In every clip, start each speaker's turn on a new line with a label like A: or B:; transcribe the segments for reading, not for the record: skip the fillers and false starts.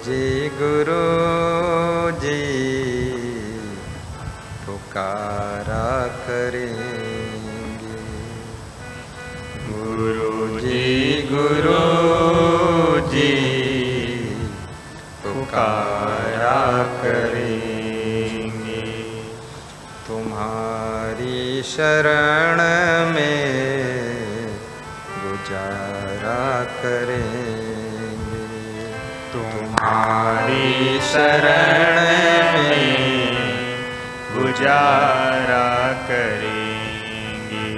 A: जी पुकारा करेंगे। गुरुजी पुकारा करेंगे। तुम्हारी शरण में गुजारा करेंगे। तुम्हारी शरण में
B: गुजारा करेंगे।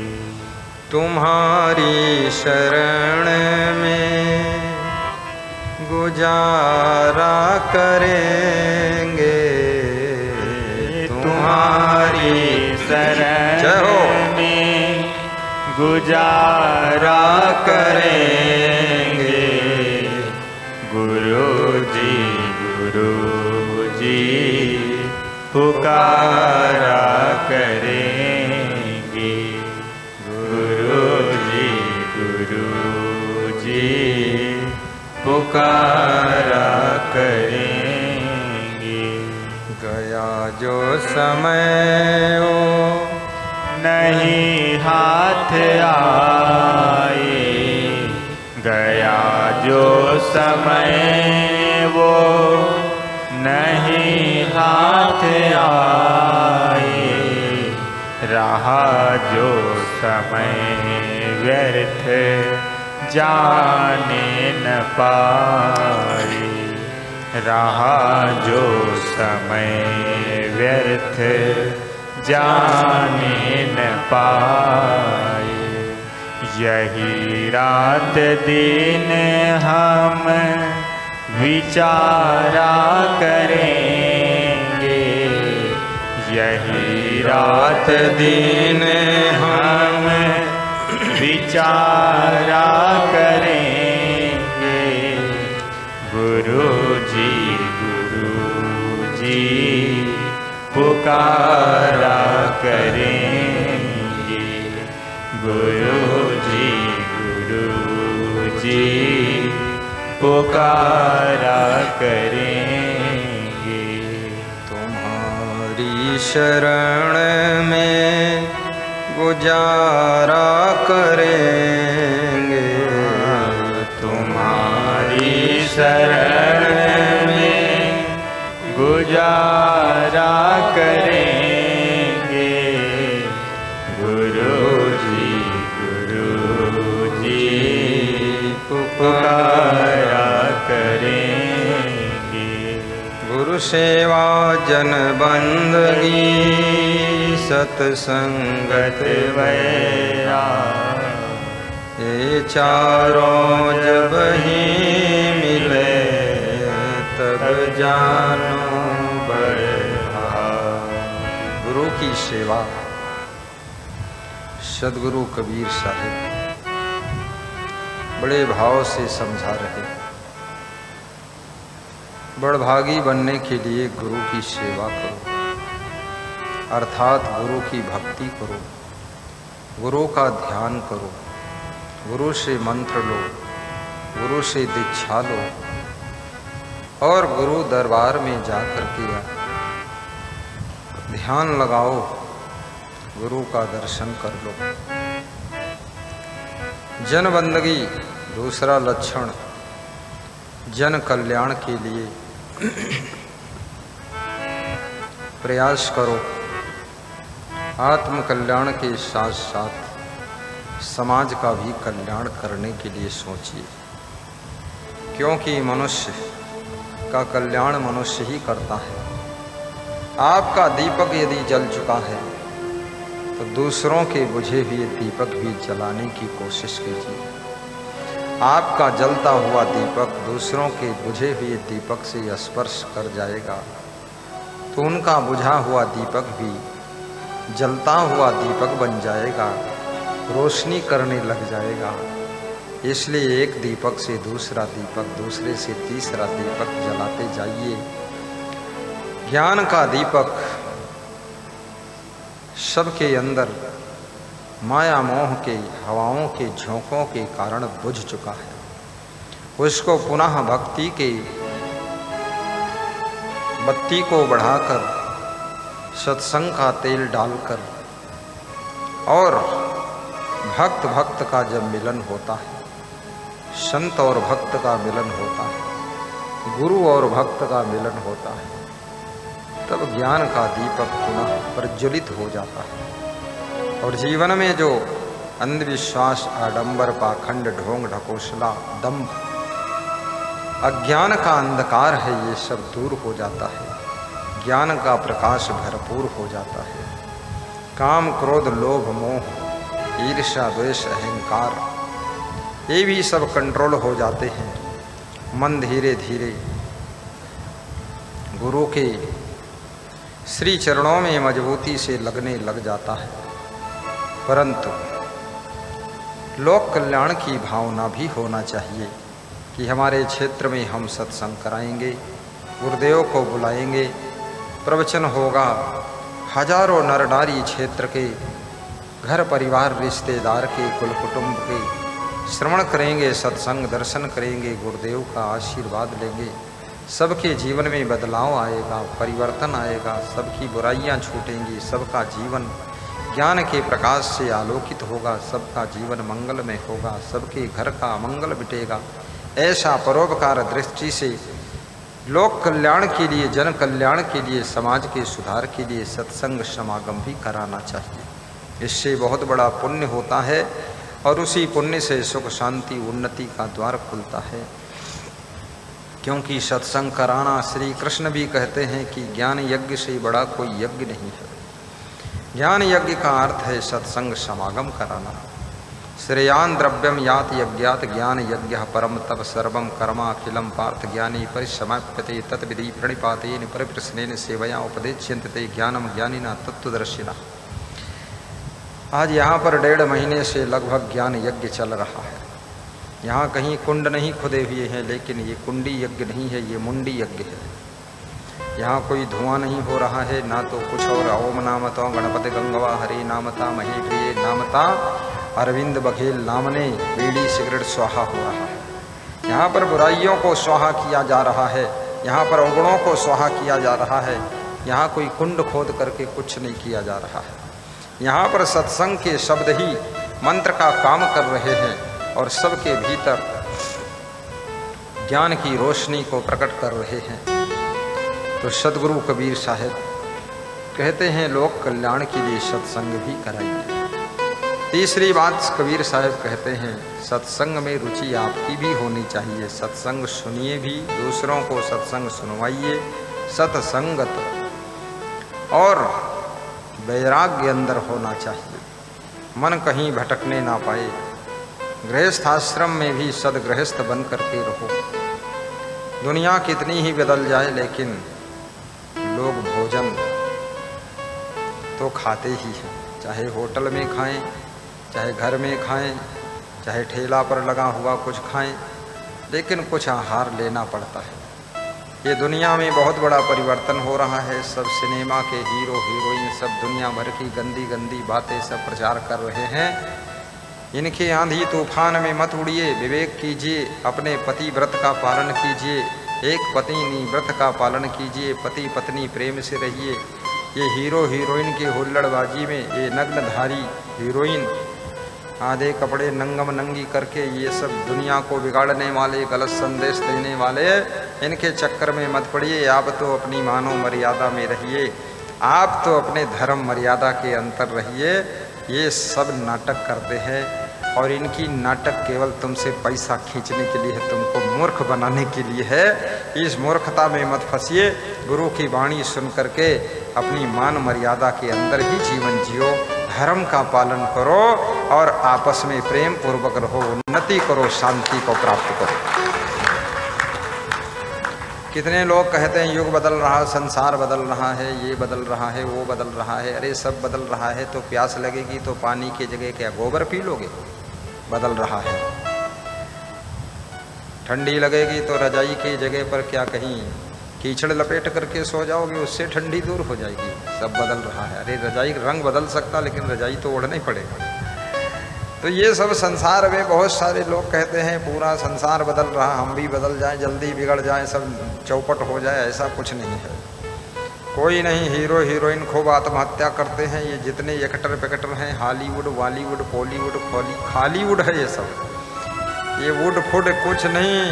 A: तुम्हारी शरण में गुजारा करेंगे।
B: तुम्हारी शरण में गुजारा करेंगे। गुरुजी पुकारा करेंगे। गुरुजी पुकारा करेंगे।
A: गया जो समय ओ
B: नहीं हाथ आए, गया जो समय वो नहीं हाथ आए। रहा जो समय व्यर्थ जाने न पाए। रहा जो समय व्यर्थ जाने न पाए। यही रात दिन हम विचारा करेंगे। यही रात दिन हम विचारा करेंगे। गुरुजी पुकारा करेंगे। गुरुजी पुकारा करेंगे।
A: तुम्हारी शरण में गुजारा करेंगे।
B: तुम्हारी शरण में गुजारा करेंगे। गुरुजी पुकारा करेंगे।
A: गुरु सेवा जन बंदगी सत्संगत
B: वैरा,
A: ये चारों जब ही मिले तब जानो बढ़ा। गुरु की सेवा सद्गुरु कबीर साहिब बड़े भाव से समझा रहे। बड़भागी बनने के लिए गुरु की सेवा करो, अर्थात गुरु की भक्ति करो, गुरु का ध्यान करो, गुरु से मंत्र लो, गुरु से दीक्षा लो और गुरु दरबार में जाकर के ध्यान लगाओ, गुरु का दर्शन कर लो। जन बंदगी दूसरा लक्षण, जन कल्याण के लिए प्रयास करो। आत्म कल्याण के साथ साथ समाज का भी कल्याण करने के लिए सोचिए, क्योंकि मनुष्य का कल्याण मनुष्य ही करता है। आपका दीपक यदि जल चुका है तो दूसरों के बुझे हुए दीपक भी जलाने की कोशिश कीजिए। आपका जलता हुआ दीपक दूसरों के बुझे हुए दीपक से स्पर्श कर जाएगा तो उनका बुझा हुआ दीपक भी जलता हुआ दीपक बन जाएगा, रोशनी करने लग जाएगा। इसलिए एक दीपक से दूसरा दीपक, दूसरे से तीसरा दीपक जलाते जाइए। ज्ञान का दीपक सबके अंदर माया मोह के हवाओं के झोंकों के कारण बुझ चुका है। उसको पुनः भक्ति के बत्ती को बढ़ाकर सत्संग का तेल डालकर और भक्त भक्त का जब मिलन होता है, संत और भक्त का मिलन होता है, गुरु और भक्त का मिलन होता है, तब ज्ञान का दीपक पुनः प्रज्वलित हो जाता है। और जीवन में जो अंधविश्वास, आडंबर, पाखंड, ढोंग, ढकोसला, दंभ, अज्ञान का अंधकार है, ये सब दूर हो जाता है। ज्ञान का प्रकाश भरपूर हो जाता है। काम, क्रोध, लोभ, मोह, ईर्ष्या, द्वेष, अहंकार, ये भी सब कंट्रोल हो जाते हैं। मन धीरे धीरे गुरु के श्री चरणों में मजबूती से लगने लग जाता है। परंतु लोक कल्याण की भावना भी होना चाहिए कि हमारे क्षेत्र में हम सत्संग कराएंगे, गुरुदेव को बुलाएंगे, प्रवचन होगा, हजारों नर नारी क्षेत्र के घर परिवार रिश्तेदार के कुल कुटुंब के श्रवण करेंगे, सत्संग दर्शन करेंगे, गुरुदेव का आशीर्वाद लेंगे। सबके जीवन में बदलाव आएगा, परिवर्तन आएगा, सबकी बुराइयां छूटेंगी, सबका जीवन ज्ञान के प्रकाश से आलोकित होगा, सबका जीवन मंगल में होगा, सबके घर का अमंगल मिटेगा। ऐसा परोपकार दृष्टि से लोक कल्याण के लिए, जन कल्याण के लिए, समाज के सुधार के लिए सत्संग समागम भी कराना चाहिए। इससे बहुत बड़ा पुण्य होता है और उसी पुण्य से सुख शांति उन्नति का द्वार खुलता है। क्योंकि सत्संग कराना, श्री कृष्ण भी कहते हैं कि ज्ञान यज्ञ से बड़ा कोई यज्ञ नहीं है। ज्ञान यज्ञ का अर्थ है सत्संग समागम कराना। श्रेयान द्रव्यम यात यज्ञात ज्ञान यज्ञ परम तप सर्वम कर्माखिलम पार्थ ज्ञानी परिसमाप्यते तत्विधि प्रणिपातेन परिप्रश्नेन सेवया उपदेश्यन्ते ज्ञानम ज्ञानिना तत्त्वदर्शिना। आज यहाँ पर 1.5 महीने से लगभग ज्ञान यज्ञ चल रहा है। यहाँ कहीं कुंड नहीं खुदे हुए हैं, लेकिन ये कुंडी यज्ञ नहीं है, ये मुंडी यज्ञ है। यहाँ कोई धुआं नहीं हो रहा है, ना तो कुछ और। ओम नामता गणपति गंगवा हरे नामता मही प्रिय नामता अरविंद बघेल नामने बीड़ी सिगरेट स्वाहा हो रहा है। यहाँ पर बुराइयों को स्वाहा किया जा रहा है, यहाँ पर अवगुणों को स्वाहा किया जा रहा है। यहाँ कोई कुंड खोद करके कुछ नहीं किया जा रहा है। यहाँ पर सत्संग के शब्द ही मंत्र का काम कर रहे हैं और सबके भीतर ज्ञान की रोशनी को प्रकट कर रहे हैं। तो सदगुरु कबीर साहब कहते हैं लोक कल्याण के लिए सत्संग भी कराइए। तीसरी बात कबीर साहब कहते हैं सत्संग में रुचि आपकी भी होनी चाहिए। सत्संग सुनिए भी, दूसरों को सत्संग सुनवाइए। सत्संगत और वैराग्य अंदर होना चाहिए, मन कहीं भटकने ना पाए। गृहस्थ आश्रम में भी सदगृहस्थ बन करके रहो। दुनिया कितनी ही बदल जाए, लेकिन लोग भोजन तो खाते ही हैं, चाहे होटल में खाएं, चाहे घर में खाएं, चाहे ठेला पर लगा हुआ कुछ खाएं, लेकिन कुछ आहार लेना पड़ता है। ये दुनिया में बहुत बड़ा परिवर्तन हो रहा है। सब सिनेमा के हीरो हीरोइन सब दुनिया भर की गंदी गंदी बातें सब प्रचार कर रहे हैं। इनके आंधी तूफान में मत उड़िए, विवेक कीजिए, अपने पति व्रत का पालन कीजिए, एक पत्नी व्रत का पालन कीजिए, पति पत्नी प्रेम से रहिए। ये हीरो हीरोइन की हुल्लड़बाजी में ये नग्नधारी हीरोइन आधे कपड़े नंगम नंगी करके ये सब दुनिया को बिगाड़ने वाले, गलत संदेश देने वाले, इनके चक्कर में मत पड़िए। आप तो अपनी मानव मर्यादा में रहिए, आप तो अपने धर्म मर्यादा के अंतर रहिए। ये सब नाटक करते हैं और इनकी नाटक केवल तुमसे पैसा खींचने के लिए है, तुमको मूर्ख बनाने के लिए है। इस मूर्खता में मत फंसिए। गुरु की वाणी सुन करके अपनी मान मर्यादा के अंदर ही जीवन जियो, धर्म का पालन करो और आपस में प्रेम पूर्वक रहो, उन्नति करो, शांति को प्राप्त करो। कितने लोग कहते हैं युग बदल रहा, संसार बदल रहा है, ये बदल रहा है, वो बदल रहा है। अरे सब बदल रहा है तो प्यास लगेगी तो पानी की जगह क्या गोबर पी लोगे? बदल रहा है। ठंडी लगेगी तो रजाई की जगह पर क्या कहीं कीचड़ लपेट करके सो जाओगे, उससे ठंडी दूर हो जाएगी। सब बदल रहा है। अरे रजाई रंग बदल सकता, लेकिन रजाई तो ओढ़ना ही पड़ेगा। तो ये सब संसार में बहुत सारे लोग कहते हैं पूरा संसार बदल रहा, हम भी बदल जाएं, जल्दी बिगड़ जाएं, सब चौपट हो जाए। ऐसा कुछ नहीं है। कोई नहीं। हीरो हीरोइन खूब आत्महत्या करते हैं। ये जितने एक्टर पेक्टर हैं, हॉलीवुड बॉलीवुड बॉलीवुड खालीवुड है ये सब। ये वुड फुड कुछ नहीं।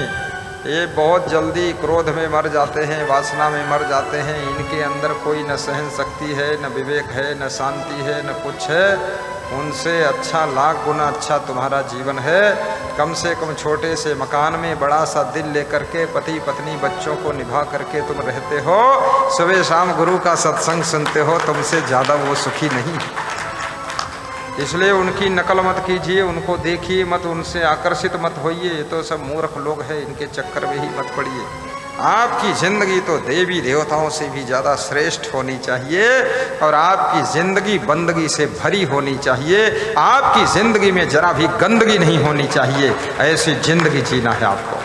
A: ये बहुत जल्दी क्रोध में मर जाते हैं, वासना में मर जाते हैं। इनके अंदर कोई न सहन शक्ति है, न विवेक है, न शांति है, न कुछ है। उनसे अच्छा लाख गुना अच्छा तुम्हारा जीवन है। कम से कम छोटे से मकान में बड़ा सा दिल लेकर के पति पत्नी बच्चों को निभा करके तुम रहते हो। सुबह शाम गुरु का सत्संग सुनते हो। तुमसे ज़्यादा वो सुखी नहीं। इसलिए उनकी नकल मत कीजिए, उनको देखिए मत, उनसे आकर्षित मत होइए। ये तो सब मूर्ख लोग हैं, इनके चक्कर में ही मत पड़िए। आपकी ज़िंदगी तो देवी देवताओं से भी ज़्यादा श्रेष्ठ होनी चाहिए और आपकी ज़िंदगी बंदगी से भरी होनी चाहिए। आपकी ज़िंदगी में जरा भी गंदगी नहीं होनी चाहिए। ऐसी ज़िंदगी जीना है आपको।